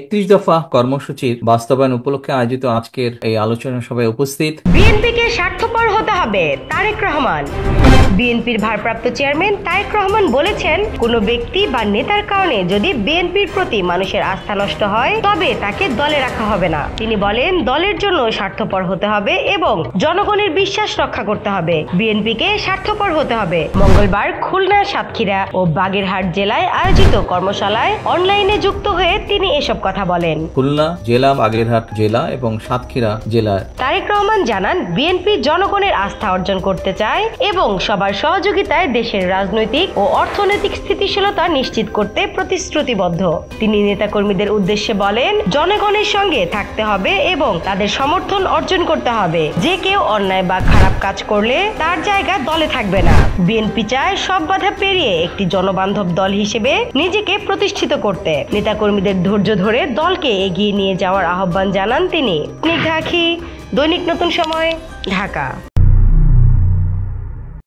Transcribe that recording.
31 দফা কর্মসূচির বাস্তবায়ন উপলক্ষে আয়োজিত আজকের এই আলোচনা সভায় উপস্থিত বিএনপিকে স্বার্থপর হতে হবে তারেক রহমান। বিএনপির ভারপ্রাপ্ত চেয়ারম্যান তারেক রহমান বলেছেন, কোনো ব্যক্তি বা নেতার কারণে যদি বিএনপির প্রতি মানুষের আস্থা নষ্ট হয় তবে তাকে দলে রাখা হবে না। তিনি বলেন, দলের জন্য স্বার্থপর হতে হবে এবং জনগণের বিশ্বাস রক্ষা করতে হবে। বিএনপিকে স্বার্থপর হতে হবে। মঙ্গলবার খুলনা, সাতক্ষীরা ও বাগেরহাট জেলায় আয়োজিত কর্মশালায় অনলাইনে যুক্ত হয়ে তিনি এসব কথা বলেন। খুলনা জেলা, বাগেরহাট জেলা এবং সাতক্ষীরা জেলায় তারেক রহমান জানান, বিএনপি জনগণের আস্থা অর্জন করতে চায় এবং সবার সহযোগিতায় দেশের রাজনৈতিক ও অর্থনৈতিক স্থিতিশীলতা নিশ্চিত করতে প্রতিশ্রুতিবদ্ধ। তিনি নেতাকর্মীদের উদ্দেশ্যে বলেন, জনগণের সঙ্গে থাকতে হবে এবং তাদের সমর্থন অর্জন করতে হবে। যে কেউ অন্যায় বা খারাপ কাজ করলে তার জায়গা দলে থাকবে না। বিএনপি চায় সব বাধা পেরিয়ে একটি জনবান্ধব দল হিসেবে নিজেকে প্রতিষ্ঠিত করতে। নেতাকর্মীদের ধৈর্য ধরে দলকে এগিয়ে নিয়ে যাওয়ার আহ্বান জানান তিনি। স্নিগ্ধা আখি, দৈনিক নতুন সময়, ঢাকা।